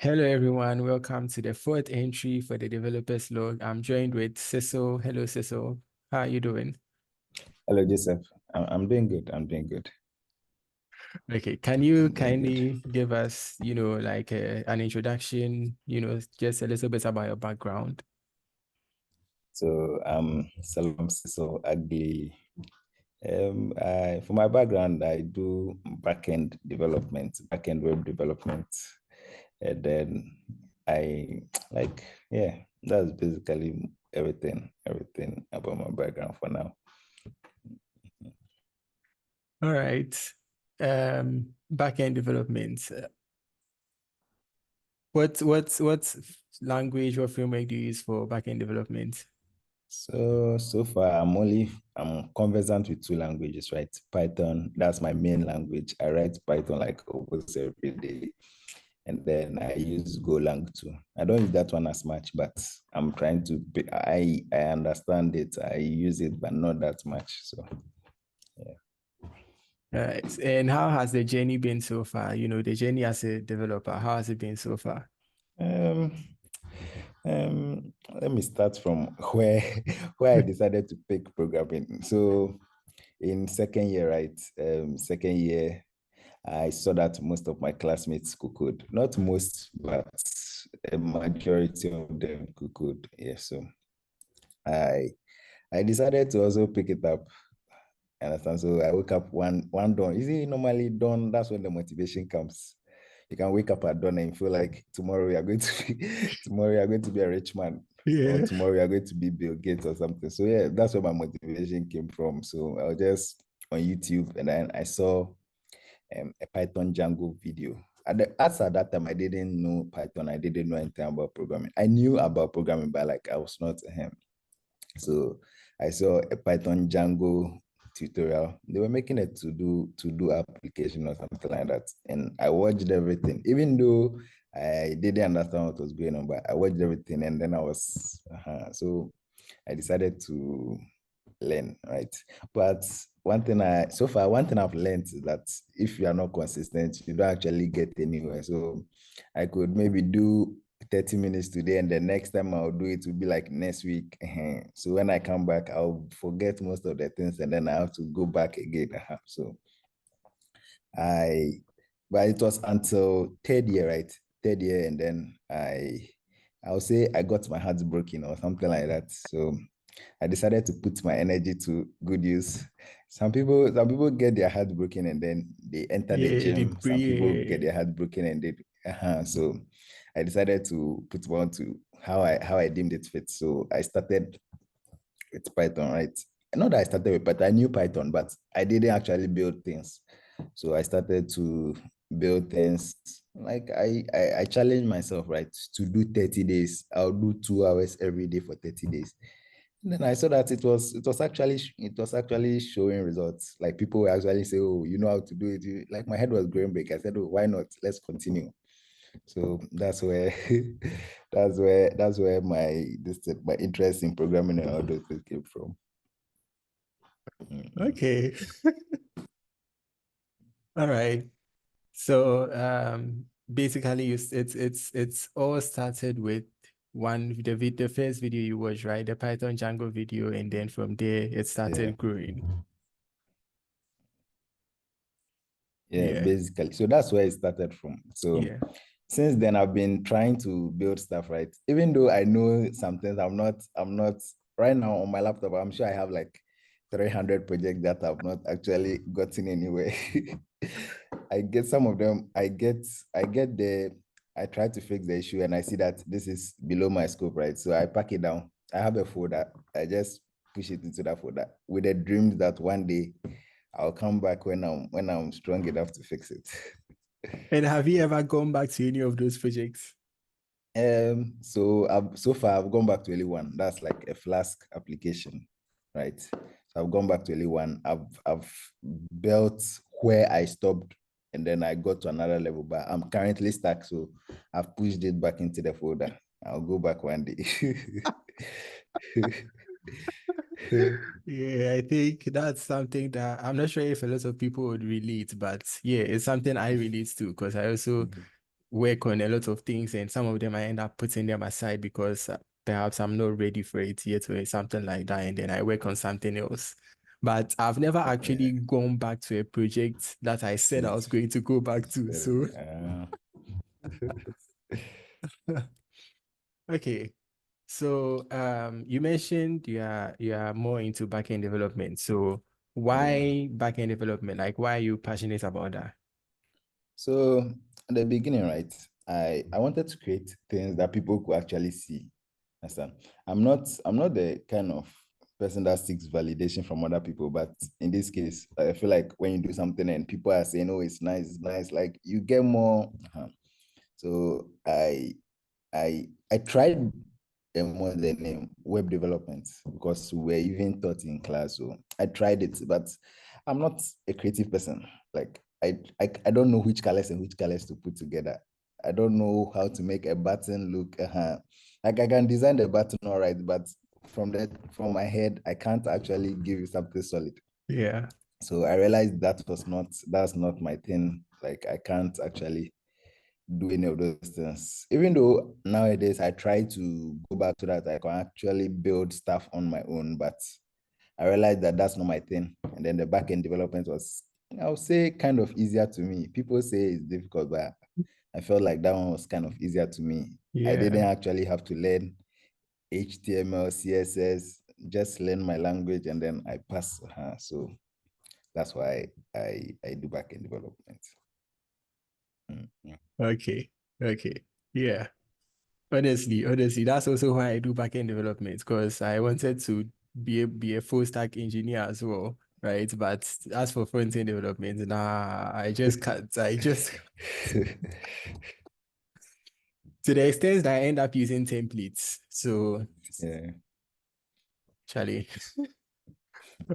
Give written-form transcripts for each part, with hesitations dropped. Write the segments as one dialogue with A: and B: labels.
A: Hello, everyone. Welcome to the fourth entry for the developers log. I'm joined with Cecil. Hello, Cecil. How are you doing?
B: Hello, Joseph. I'm doing good. I'm doing good.
A: Okay, can you
B: I'm doing good.
A: kindly give us, like an introduction, just a little bit about your background?
B: So I'm Selorm Cecil Aglili. For my background, I do backend development, backend web development, and then I like, yeah, that's basically everything about my background for now.
A: All right. Backend development. What language or framework do you use for backend development?
B: So far I'm conversant with two languages, right? Python, that's my main language. I write Python like almost every day. And then I use Golang too. I don't use that one as much, but I'm trying to I understand it. I use it, but not that much. So yeah.
A: And how has the journey been so far? The journey as a developer, how has it been so far?
B: Um, Let me start from where where I decided to pick programming. So in second year, right? Second year, I saw that most of my classmates could code. Not most, but a majority of them could code. Yeah. So I I decided to also pick it up. Understand? So I wake up one dawn. You see, normally dawn, that's when the motivation comes. You can wake up at dawn and feel like tomorrow you are going to be tomorrow you are going to be a rich man, or
A: Yeah.
B: tomorrow you are going to be Bill Gates or something. So yeah, that's where my motivation came from. So I was just on YouTube and then I saw a Python Django video. As at that time, I didn't know Python. I didn't know anything about programming. I knew about programming, but like I was not him. So I saw a Python Django tutorial. They were making a to do application or something like that. And I watched everything, even though I didn't understand what was going on, but I watched everything and then I was so I decided to learn, right? But one thing I've learned is that if you are not consistent, you don't actually get anywhere. So I could maybe do 30 minutes today and the next time I'll do it will be like next week. So when I come back, I'll forget most of the things and then I have to go back again. So I but it was until third year, right? Third year, and then I'll say I got my heart broken or something like that. So I decided to put my energy to good use. Some people get their heart broken and then they enter the
A: Yeah,
B: gym. Some people get
A: yeah.
B: their heart broken and so I decided to put one to how I deemed it fit. So I started with Python, right? Not that I started with Python, I knew Python, but I didn't actually build things. So I started to build things. Like I challenged myself, right, to do 30 days. I'll do 2 hours every day for 30 days. And then I saw that it was actually showing results. Like people were actually say, "Oh, you know how to do it." Like my head was growing big. I said, "Oh, why not? Let's continue." So that's where that's where my interest in programming and all those things came from.
A: Okay. All right. So basically it's all started with the first video you watched, right? The Python Django video, and then from there it
B: Yeah,
A: started growing.
B: yeah,
A: Yeah.
B: basically. So that's where it started from. So
A: Yeah.
B: since then I've been trying to build stuff, right? Even though I know some things, I'm not right now on my laptop. I'm sure I have like 300 projects that I've not actually gotten anywhere. I get some of them. I try to fix the issue and I see that this is below my scope, right? So I pack it down. I have a folder. I just push it into that folder with the dreams that one day I'll come back when I'm strong enough to fix it.
A: And have you ever gone back to any of those projects?
B: So far I've gone back to only one. That's like a Flask application, right? So I've gone back to only one. I've built where I stopped and then I got to another level, but I'm currently stuck. So I've pushed it back into the folder. I'll go back one day.
A: Yeah, I think that's something that I'm not sure if a lot of people would relate, but yeah, it's something I relate to because I also work on a lot of things, and some of them I end up putting them aside because perhaps I'm not ready for it yet or something like that, and then I work on something else. But I've never actually gone back to a project that I said I was going to go back to. So okay. So you mentioned you are more into backend development. So why backend development? Like why are you passionate about that?
B: So at the beginning, right, I wanted to create things that people could actually see. Understand? I'm not the kind of person that seeks validation from other people, but in this case, I feel like when you do something and people are saying, "Oh, it's nice," like you get more. So I tried more than web development because we were even taught in class. So I tried it, but I'm not a creative person. Like I don't know which colors and which colors to put together. I don't know how to make a button look. Like I can design the button all right, but from my head, I can't actually give you something solid.
A: Yeah.
B: So I realized that's not my thing. Like I can't actually do any of those things. Even though nowadays I try to go back to that, I can actually build stuff on my own, but I realized that that's not my thing. And then the backend development was, I would say, kind of easier to me. People say it's difficult, but I felt like that one was kind of easier to me. I didn't
A: Yeah.
B: actually have to learn HTML, CSS, just learn my language and then I pass. So that's why I do backend development. Mm-hmm.
A: Okay. Okay. Yeah. Honestly, that's also why I do backend development because I wanted to be a full stack engineer as well, right? But as for front end development, nah, I just can't. I just to the extent that I end up using templates. So,
B: Yeah.
A: Charlie.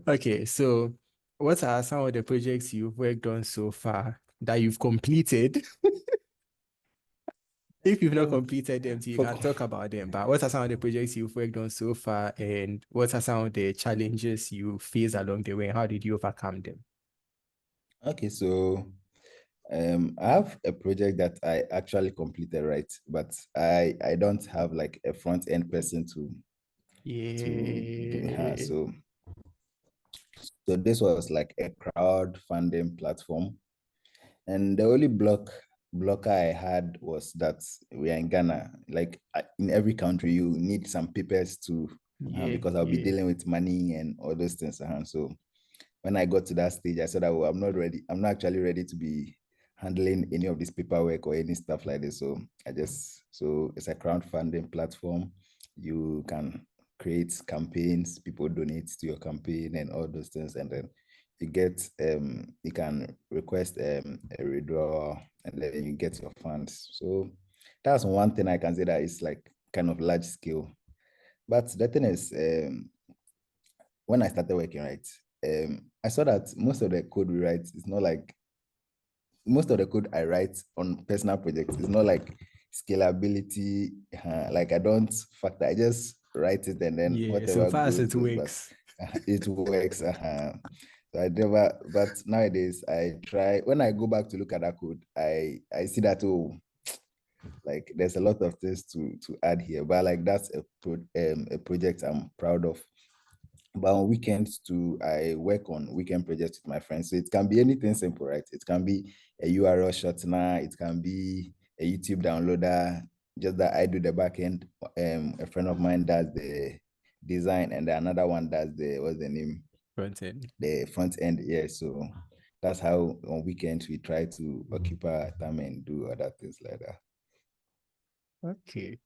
A: Okay, so what are some of the projects you've worked on so far that you've completed? If you've not completed them, you
B: For
A: can talk about them. But what are some of the projects you've worked on so far, and what are some of the challenges you faced along the way? And how did you overcome them?
B: Okay, so I have a project that I actually completed, right? But I don't have like a front end person to do her.
A: Yeah.
B: So this was like a crowdfunding platform, and the only blocker I had was that we are in Ghana. Like in every country, you need some papers to
A: Yeah.
B: because I'll be
A: Yeah.
B: dealing with money and all those things. So when I got to that stage, I said, oh, I'm not ready. I'm not actually ready to be handling any of this paperwork or any stuff like this. So it's a crowdfunding platform. You can create campaigns, people donate to your campaign and all those things. And then you can request a withdrawal and then you get your funds. So that's one thing I can say that is like kind of large scale. But the thing is, when I started working, right, I saw that most of the code we write is not like most of the code I write on personal projects is not like scalability. Like I don't factor, I just write it and then
A: Yeah. So
B: whatever
A: far as
B: goes,
A: it
B: goes, but
A: works.
B: it works. So I never, but nowadays I try, when I go back to look at that code, I see that, oh, like there's a lot of things to add here, but like that's a project I'm proud of. But on weekends too, I work on weekend projects with my friends. So it can be anything simple, right? It can be a URL shortener, it can be a YouTube downloader, just that I do the back end. A friend of mine does the design, and then another one does the what's the name?
A: Front end.
B: The front end. Yeah. So that's how on weekends we try to occupy our time and do other things like that.
A: Okay.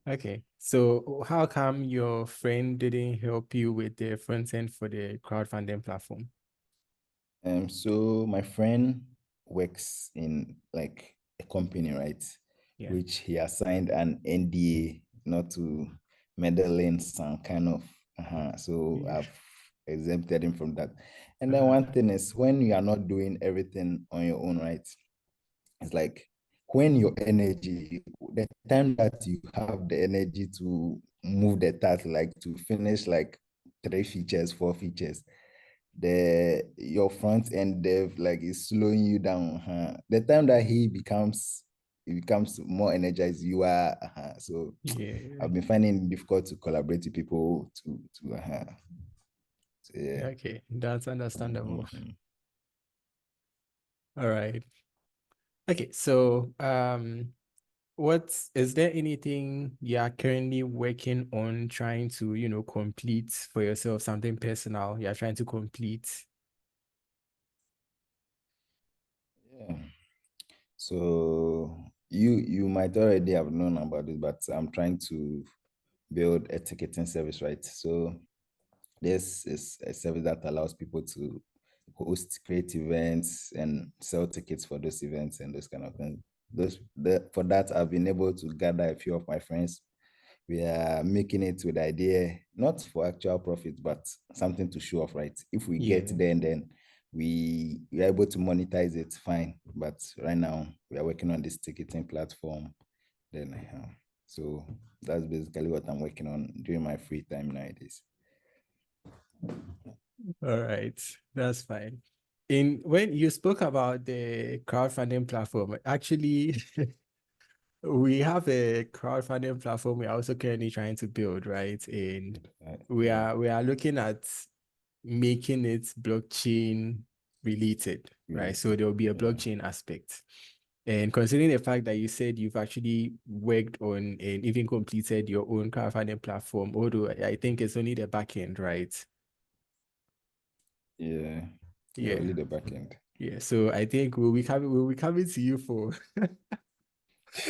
A: Okay. So how come your friend didn't help you with the front end for the crowdfunding platform?
B: So my friend works in like a company, right?
A: Yeah.
B: Which he has signed an NDA not to meddle in some kind of. So
A: Yeah.
B: I've exempted him from that. And then
A: Uh,
B: one thing is when you are not doing everything on your own, right? It's like when your energy, the time that you have the energy to move the task, like to finish like 3 features, 4 features, your front end dev like is slowing you down. The time that he becomes it becomes more energized you are. So
A: Yeah.
B: I've been finding it difficult to collaborate with people to so, yeah.
A: Okay, that's understandable.
B: Mhm.
A: All right. Okay, so is there anything you are currently working on trying to, complete for yourself, something personal you're trying to complete?
B: Yeah. So you might already have known about this, but I'm trying to build a ticketing service, right? So this is a service that allows people to host, create events, and sell tickets for those events and those kind of things. For that, I've been able to gather a few of my friends. We are making it with the idea, not for actual profit, but something to show off, right? If we
A: Yeah.
B: get there and then we are able to monetize it, fine. But right now, we are working on this ticketing platform. Then, so that's basically what I'm working on during my free time nowadays.
A: All right, that's fine. When you spoke about the crowdfunding platform, actually, we have a crowdfunding platform we're also currently trying to build, right? And we
B: Yeah,
A: are looking at making it blockchain related, right? So
B: related.
A: there will be a
B: Yeah.
A: blockchain aspect. And considering the fact that you said you've actually worked on and even completed your own crowdfunding platform, although I think it's only the back end, right?
B: Yeah. Yeah,
A: Yeah.
B: only the back end.
A: Yeah. So I think we'll be coming to you for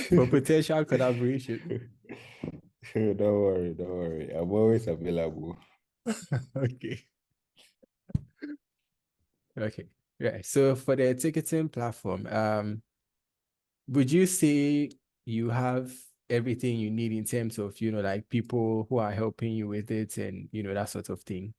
A: for potential collaboration.
B: Don't worry, don't worry. I'm always available.
A: Okay. Okay. Right. So for the ticketing platform, would you say you have everything you need in terms of, like people who are helping you with it and, that sort of thing?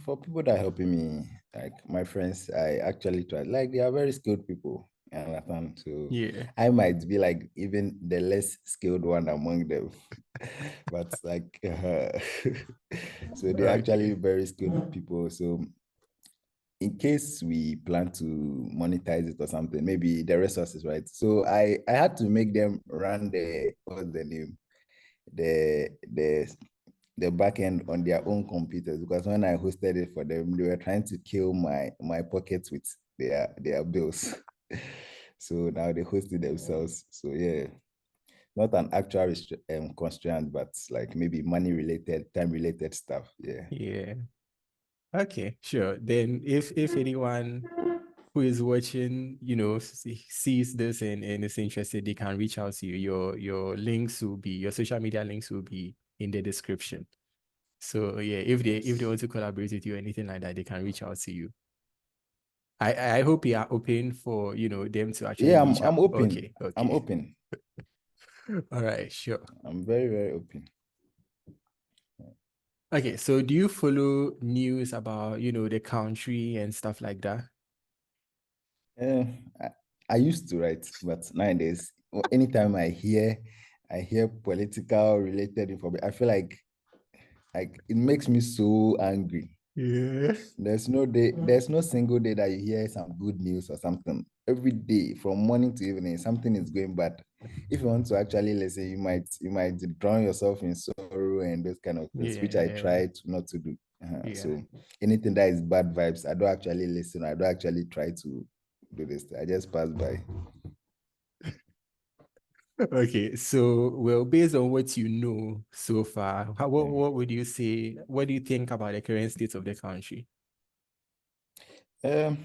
B: For people that are helping me, like my friends, I actually try. Like they are very skilled people. You understand? So
A: Yeah.
B: I might be like even the less skilled one among them, but like so they're actually
A: Okay.
B: very skilled people. So in case we plan to monetize it or something, maybe the resources, right? So I had to make them run what's the name, the the the backend on their own computers, because when I hosted it for them, they were trying to kill my pockets with their bills. So now they host it themselves. So yeah, not an actual constraint, but like maybe money related, time related stuff. Yeah.
A: Yeah. Okay, sure. Then if anyone who is watching, sees this and is interested, they can reach out to you. Your social media links will be in the description. So yeah, if they
B: Yes.
A: want to collaborate with you or anything like that, they can reach out to you. I hope you are open for, them to actually
B: Yeah,
A: reach
B: I'm
A: out.
B: open.
A: Okay,
B: I'm
A: okay.
B: open.
A: All right, sure.
B: I'm very, very open.
A: Okay, so do you follow news about, the country and stuff like that?
B: Uh, I, I used to write, but nowadays, anytime I hear political related information, I feel like it makes me so angry.
A: Yeah.
B: There's no single day that you hear some good news or something. Every day, from morning to evening, something is going bad. If you want to actually listen, you might drown yourself in sorrow and those kind of things, which I
A: Yeah.
B: try to not to do.
A: Yeah.
B: So anything that is bad vibes, I don't actually listen. I don't actually try to do this. I just pass by.
A: Okay, so well, based on what you know so far,
B: Yeah.
A: what would you say? What do you think about the current state of the country?
B: Um,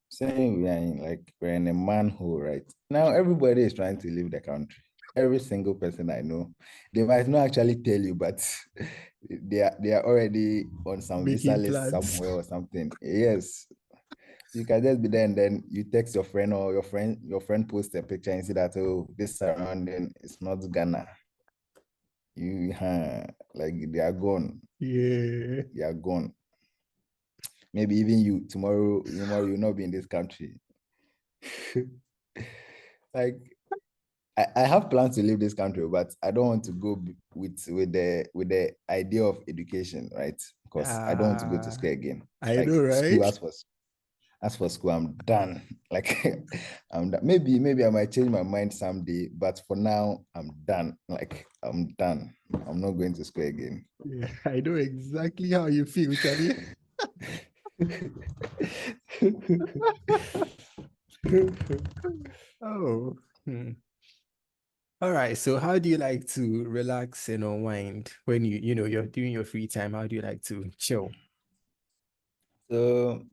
B: saying we're in a manhole right now. Everybody is trying to leave the country. Every single person I know, they might not actually tell you, but they are already on some visa
A: Making
B: list
A: plans.
B: somewhere or something. Yes, you can just be there and then you text your friend, or your friend posts a picture and see that, oh, this surrounding is not Ghana. You like they are gone.
A: Yeah.
B: They are gone. Maybe even you tomorrow you'll not be in this country. Like I have plans to leave this country, but I don't want to go with the idea of education, right? Because I don't want to go to
A: Ah,
B: school again.
A: I
B: Like
A: know,
B: school
A: right?
B: as for As for school, I'm done. Like I'm done. Maybe I might change my mind someday, but for now, I'm done. Like I'm done. I'm not going to school again.
A: Yeah, I know exactly how you feel, Charlie. Oh. All right. So how do you like to relax and unwind when you're doing your free time? How do you like to chill?
B: So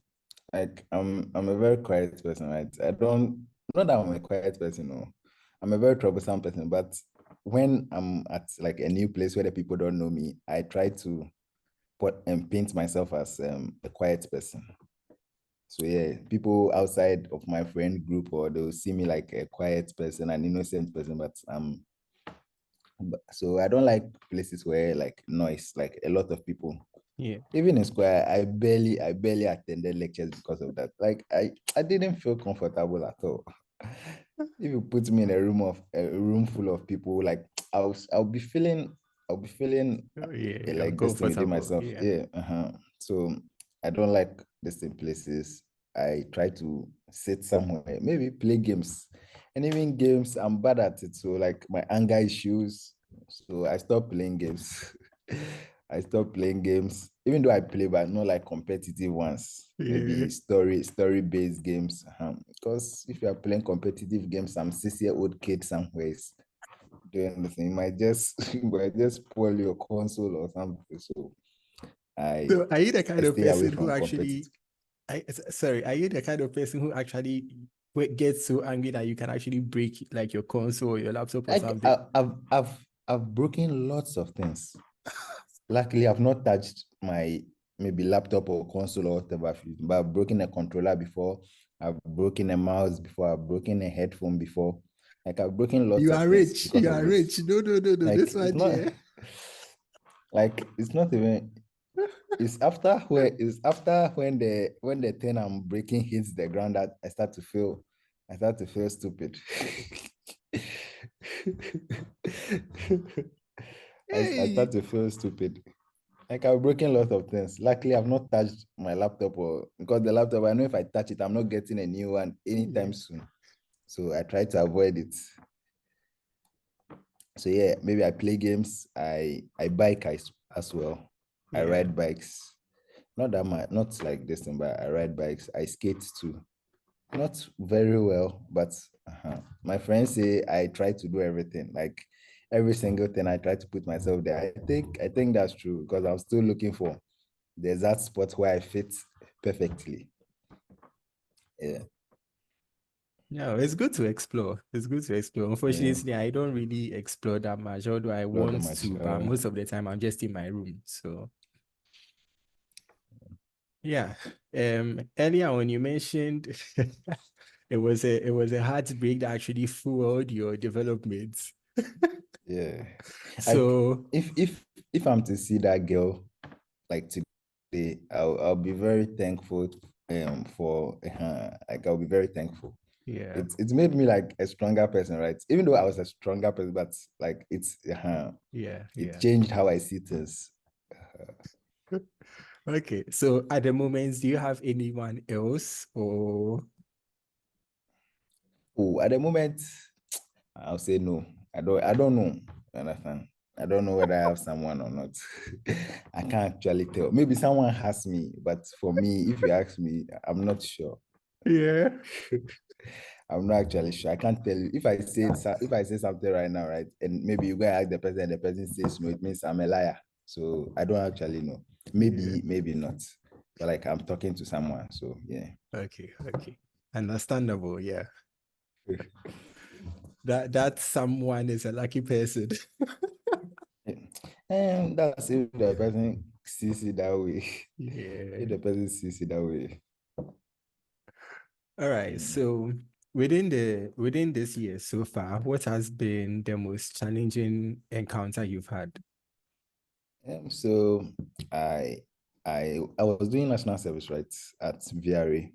B: like I'm a very quiet person, right? I don't Not that I'm a quiet person, no. I'm a very troublesome person, but when I'm at like a new place where the people don't know me, I try to put and paint myself as a quiet person. So yeah, people outside of my friend group or they'll see me like a quiet person, an innocent person, but so I don't like places where like noise, like a lot of people.
A: Yeah.
B: Even in school, I barely attended lectures because of that. Like I didn't feel comfortable at all. If you put me in a room full of people, like I'll be feeling
A: Oh, yeah.
B: like this thing within
A: Uncomfortable.
B: myself.
A: Yeah.
B: Yeah. So I don't like this in places. I try to sit somewhere, maybe play games. And even games, I'm bad at it. So like my anger issues. So I stopped playing games. I stopped playing games, even though I play, but not like competitive ones.
A: Yeah.
B: Maybe story-based games. Because if you are playing competitive games, some 6-year-old kid somewhere is doing the thing. You might just might just spoil your console or something. So I
A: So are you the
B: I
A: kind of
B: stay away
A: person who
B: from
A: actually
B: competitive.
A: sorry, are you the kind of person who actually gets so angry that you can actually break like your console or your laptop or
B: Like
A: something?
B: I've broken lots of things. Luckily, I've not touched my maybe laptop or console or whatever, but I've broken a controller before. I've broken a mouse before. I've broken a headphone before. Like I've broken lots
A: You
B: of
A: are
B: things
A: rich.
B: because
A: You
B: of
A: are
B: this.
A: rich. No, no, no, no. This
B: Like it's
A: one,
B: not
A: yeah.
B: like it's not even. It's after when the thing I'm breaking hits the ground that I start to feel stupid. I
A: Hey.
B: start to feel stupid. Like I've broken a lot of things. Luckily, I've not touched my laptop or because the laptop, I know if I touch it, I'm not getting a new one
A: Yeah.
B: anytime soon. So I try to avoid it. So yeah, maybe I play games. I bike as well. I
A: Yeah.
B: ride bikes. Not that much, not like this thing, but I ride bikes. I skate too. Not very well, but my friends say I try to do everything. Like every single thing, I try to put myself there. I think that's true because I'm still looking for the exact spot where I fit perfectly. Yeah,
A: No, it's good to explore. It's good to explore.
B: yeah.
A: Unfortunately, I don't really explore that much, although I
B: Not that
A: want
B: much.
A: to, but most of the time I'm just in my room. So yeah. Earlier on you mentioned it was a heartbreak that actually fueled your development.
B: Yeah. Like
A: So
B: if I'm to see that girl like today, I'll be very thankful for like I'll be very thankful.
A: yeah,
B: It's made me like a stronger person, right? Even though I was a stronger person, but like
A: yeah,
B: it
A: yeah.
B: changed how I see things.
A: Okay. So at the moment, do you have anyone else or
B: Oh, at the moment, I'll say no. I don't know. You understand? I don't know whether I have someone or not. I can't actually tell. Maybe someone has me, but for me, if you ask me, I'm not sure.
A: yeah.
B: I'm not actually sure. I can't tell you. If I say something right now, right, and maybe you go and ask the person, and the person says no, it means I'm a liar. So I don't actually know.
A: Yeah.
B: Maybe not. But like I'm talking to someone. So yeah.
A: Okay, okay. Understandable, yeah. That someone is a lucky person.
B: And that's if the person sees it that way. If
A: Yeah.
B: the person sees it that way.
A: All right.
B: Mm.
A: So within this year so far, what has been the most challenging encounter you've had?
B: So I I was doing national service rights at VRA,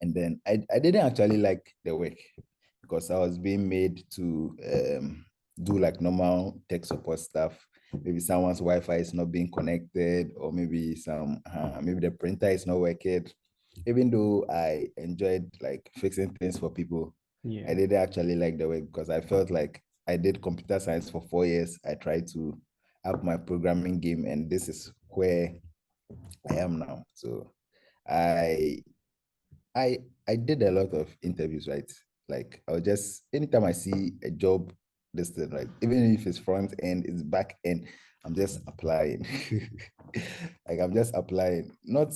B: and then I didn't actually like the work because I was being made to do like normal tech support stuff. Maybe someone's Wi-Fi is not being connected, or maybe maybe the printer is not working. even though I enjoyed like fixing things for people, I
A: Yeah.
B: didn't actually like the work because I felt like I did computer science for 4 years. I tried to up my programming game, and this is where I am now. So I I did a lot of interviews, right? Like I'll just anytime I see a job listed, right? Even if it's front end, it's back end, I'm just applying. Like I'm just applying. Not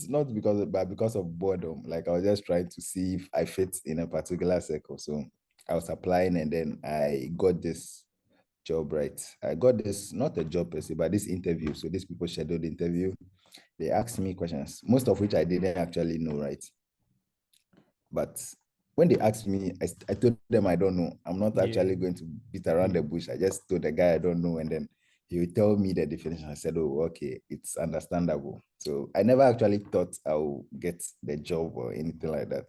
B: but because of boredom. Like I was just trying to see if I fit in a particular circle. So I was applying and then I got this job, right? I got this, not a job per se, but this interview. So these people scheduled interview. They asked me questions, most of which I didn't actually know, right? But when they asked me, I told them I don't know. I'm not
A: Yeah.
B: actually going to beat around the bush. I just told the guy I don't know, and then he would tell me the definition. I said, "Oh, okay, it's understandable." So I never actually thought I would get the job or anything like that.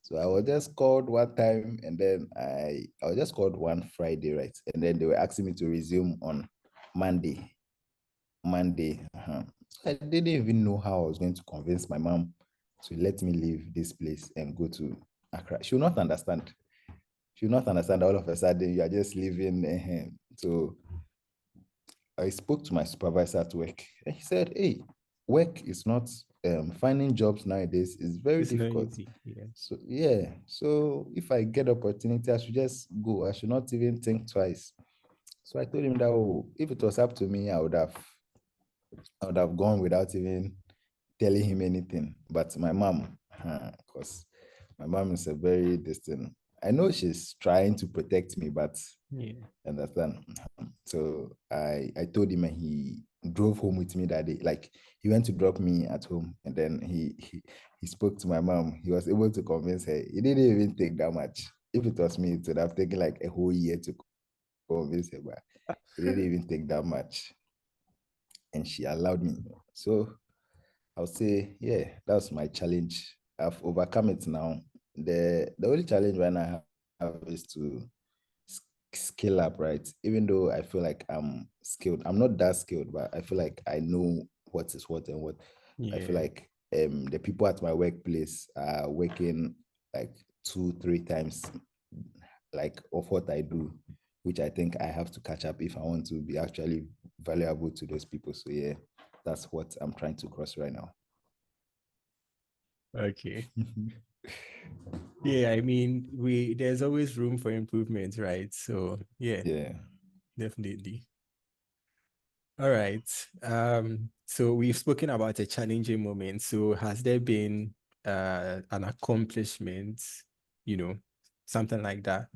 B: So I was just called one time, and then I was just called one Friday, right? And then they were asking me to resume on Monday. Monday. I didn't even know how I was going to convince my mom to let me leave this place and go to Accra. She will not understand. She will not understand all of a sudden you are just leaving. So I spoke to my supervisor at work and he said, "Hey, work is not finding jobs nowadays is very
A: It's not
B: difficult.
A: easy. Yeah.
B: So yeah, so if I get opportunity, I should just go. I should not even think twice." So I told him that, oh, if it was up to me, I would have gone without even telling him anything. But my mom, because my mom is a very distant. I know she's trying to protect me, but
A: Yeah.
B: understand. So I told him, and he drove home with me that day. Like he went to drop me at home, and then he spoke to my mom. He was able to convince her. It didn't even take that much. If it was me, it would have taken like a whole year to convince her, but it didn't even take that much. And she allowed me. So I'll say, yeah, that's my challenge. I've overcome it now. The only challenge right now I have is to scale up, right? Even though I feel like I'm skilled, I'm not that skilled, but I feel like I know what is what and what. I feel
A: Yeah.
B: like the people at my workplace are working like 2, 3 times like of what I do, which I think I have to catch up if I want to be actually valuable to those people. So yeah, that's what I'm trying to cross right now.
A: Okay. Yeah, I mean, there's always room for improvement, right? So yeah,
B: Yeah.
A: definitely. All right. So we've spoken about a challenging moment. So has there been an accomplishment, you know, something like that?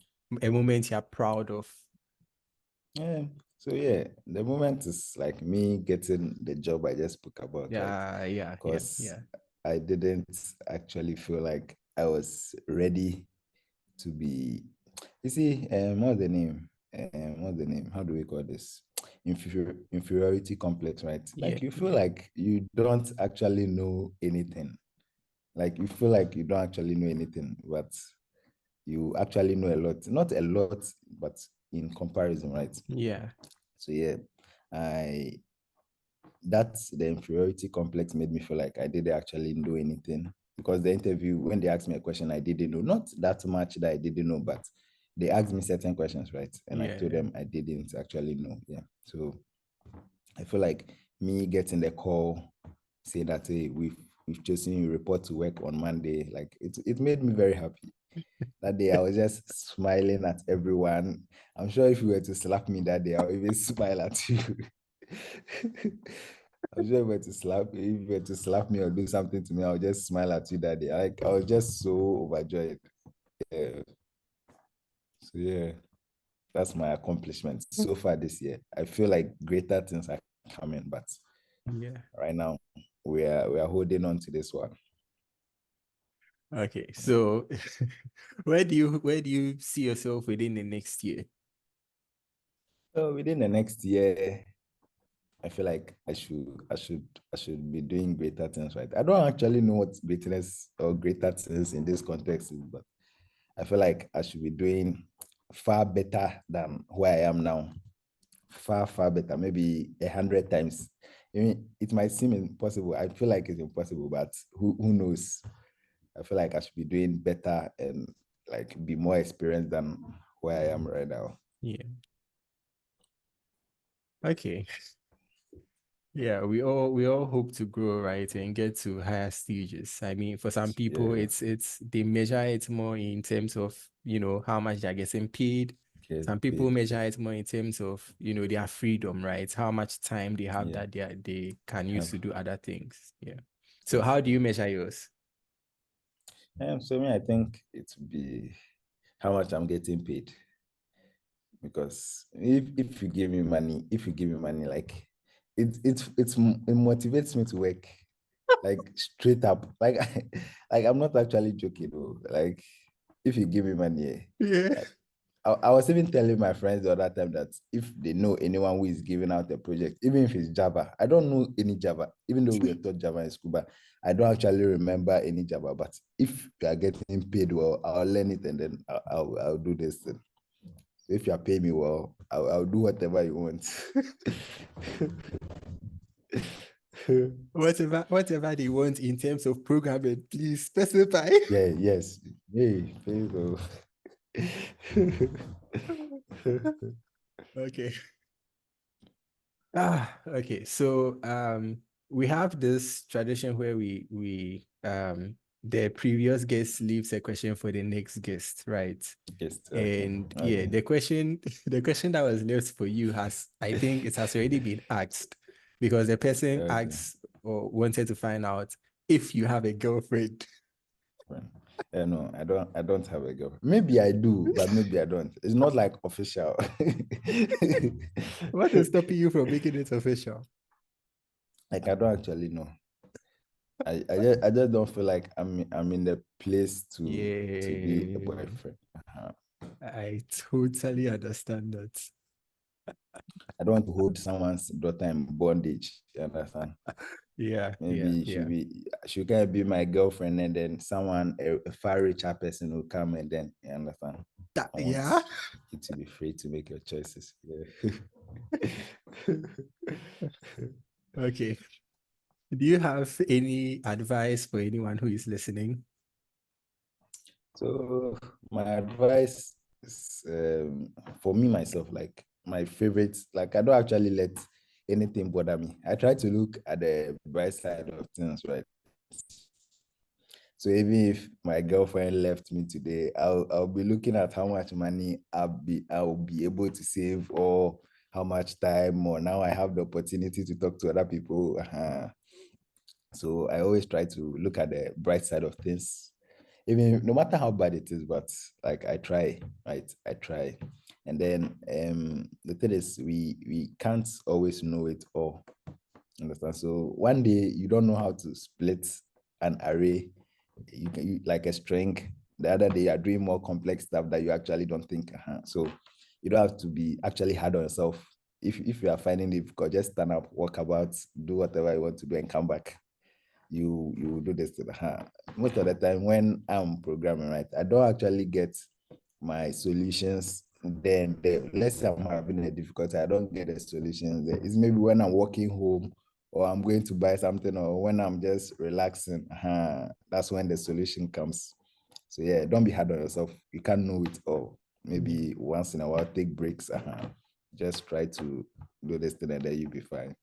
A: A moment you're proud of?
B: Yeah. So yeah, the moment is like me getting the job I just spoke about, right?
A: Yeah, yeah, yeah,
B: Because
A: yeah.
B: I didn't actually feel like I was ready to be. You see, what's the name? What's the name? How do we call this? Inferiority complex, right?
A: Yeah,
B: Like you feel
A: yeah,
B: like you don't actually know anything. Like you feel like you don't actually know anything, but you actually know a lot. Not a lot, but in comparison, right?
A: yeah,
B: So yeah, I that's the inferiority complex made me feel like I didn't actually know anything because the interview, when they asked me a question I didn't know, not that much that I didn't know, but they asked me certain questions, right? And I told
A: yeah.
B: them I didn't actually know. Yeah. So I feel like me getting the call, say that hey, we've chosen you report to work on Monday, like it made me very happy. That day I was just smiling at everyone. I'm sure if you were to slap me that day, I'll even smile at you. I'm sure if you were to slap me or do something to me, I'll just smile at you that day. Like I was just so overjoyed. Yeah. So yeah, that's my accomplishment so far this year. I feel like greater things are coming, but
A: Yeah.
B: right now we are holding on to this one.
A: Okay. So where do you see yourself within the next year?
B: So within the next year, I feel like I should be doing greater things, right? I don't actually know what greatness or greater things in this context is, but I feel like I should be doing far better than where I am now. Far, far better, maybe 100 times. I mean, it might seem impossible. I feel like it's impossible, but who knows? I feel like I should be doing better and like be more experienced than where I am right now.
A: Yeah. Okay. Yeah, we all hope to grow, right, and get to higher stages. I mean, for some people,
B: Yeah.
A: it's they measure it more in terms of, how much they're getting paid.
B: Get
A: Some people
B: paid.
A: measure it more in terms of, their freedom, right? How much time they have
B: Yeah.
A: that they can use
B: Have,
A: to do other things. Yeah. So
B: yes.
A: how do you measure yours?
B: So me, I think it would be how much I'm getting paid. Because if you give me money, like it motivates me to work, like straight up. Like like I'm not actually joking though. Like if you give me money,
A: Yeah.
B: like I was even telling my friends the other time that if they know anyone who is giving out a project, even if it's Java, I don't know any Java, even though we were taught Java in school, but I don't actually remember any Java. But if you are getting paid well, I'll learn it and then I'll do this thing. If you are paying me well, I'll do whatever you want.
A: Whatever they want in terms of programming, please specify.
B: Yeah, yes. Hey, pay me well.
A: Okay. Okay. So we have this tradition where we the previous guest leaves a question for the next guest, right?
B: Yes, okay.
A: And yeah,
B: Okay.
A: the question the question that was left for you I think it has already been asked, because the person
B: Okay.
A: asked or wanted to find out if you have a girlfriend.
B: Fine. No, I don't have a girl. Maybe I do, but maybe I don't. It's not like official.
A: What is stopping you from making it official?
B: Like I don't actually know. I just don't feel like I'm in the place to be a
A: Yeah,
B: boyfriend. Uh-huh.
A: I totally understand that.
B: I don't want to hold someone's daughter in bondage. You understand?
A: Yeah, yeah,
B: Maybe
A: yeah.
B: she can be my girlfriend, and then someone a far richer person will come, and then you understand. I want
A: Yeah.
B: you to be free to make your choices. Yeah.
A: Okay. Do you have any advice for anyone who is listening?
B: So my advice is for me myself, like my favorites, like I don't actually let anything bother me. I try to look at the bright side of things, right? So even if my girlfriend left me today, I'll be looking at how much money I'll be able to save, or how much time, or now I have the opportunity to talk to other people. So I always try to look at the bright side of things, even no matter how bad it is. But like I try, right? I try, and then the thing is, we can't always know it all. Understand? So one day you don't know how to split an array. Like a string. The other day you're doing more complex stuff that you actually don't think. So you don't have to be actually hard on yourself. If you are finding it difficult, just stand up, walk about, do whatever you want to do, and come back. You will do this to the most of the time when I'm programming, right, I don't actually get my solutions. Then let's say I'm having a difficulty, I don't get the solutions there. It's maybe when I'm walking home, or I'm going to buy something, or when I'm just relaxing. That's when the solution comes. So yeah, don't be hard on yourself. You can't know it all. Maybe once in a while, take breaks. Just try to do this thing, and then you'll be fine.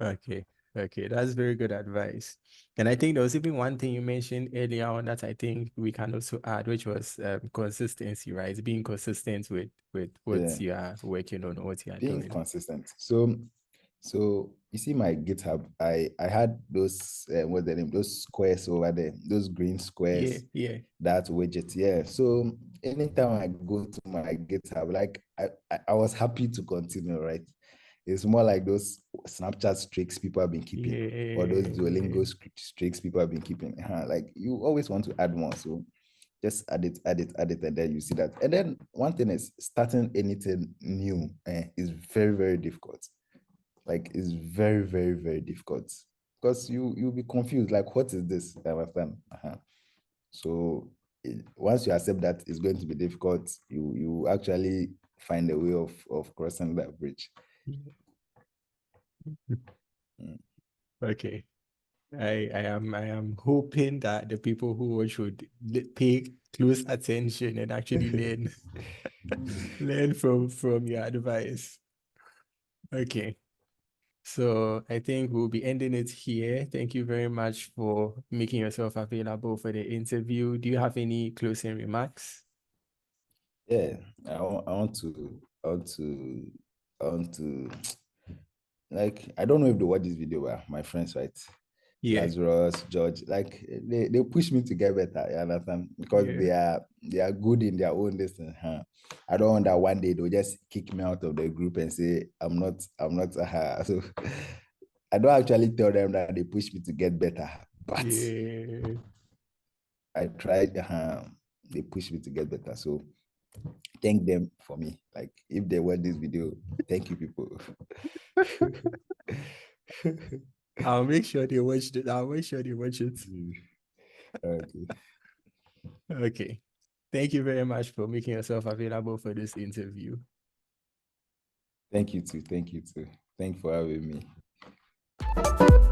A: Okay. Okay, that's very good advice. And I think there was even one thing you mentioned earlier on that I think we can also add, which was consistency, right? Being consistent with what
B: Yeah,
A: you are working on, what you are
B: being
A: doing.
B: consistent. So you see my GitHub, I had those what's the name? Those squares over there, those green
A: Yeah,
B: squares,
A: yeah,
B: that widget. Yeah. So anytime I go to my GitHub, like I was happy to continue, right? It's more like those Snapchat streaks people have been keeping, or those
A: yeah.
B: Duolingo streaks people have been keeping. Like you always want to add more. So just add it, add it, add it, and then you see that. And then one thing is, starting anything new is very, very difficult. Like it's very, very, very difficult, because you'll be confused. Like, what is this? I understand. So once you accept that it's going to be difficult, you actually find a way of crossing that bridge. Mm.
A: Okay. I am hoping that the people who watch would pay close attention and actually learn from your advice. Okay. So I think we'll be ending it here. Thank you very much for making yourself available for the interview. Do you have any closing remarks?
B: Yeah, I want to like, I don't know if they watch this video, but my friends, right?
A: Yeah.
B: Lazarus, George, like they push me to get better, you understand? Because
A: Yeah.
B: they are good in their own distance. Huh? I don't want that one day they'll just kick me out of the group and say I'm not so I don't actually tell them that they push me to get better, but
A: Yeah.
B: I tried, they push me to get better. So thank them for me. Like, if they watch this video, thank you, people.
A: I'll make sure they watch it. I'll make sure they watch it.
B: Okay.
A: Okay. Thank you very much for making yourself available for this interview.
B: Thank you too. Thank you too. Thank you for having me.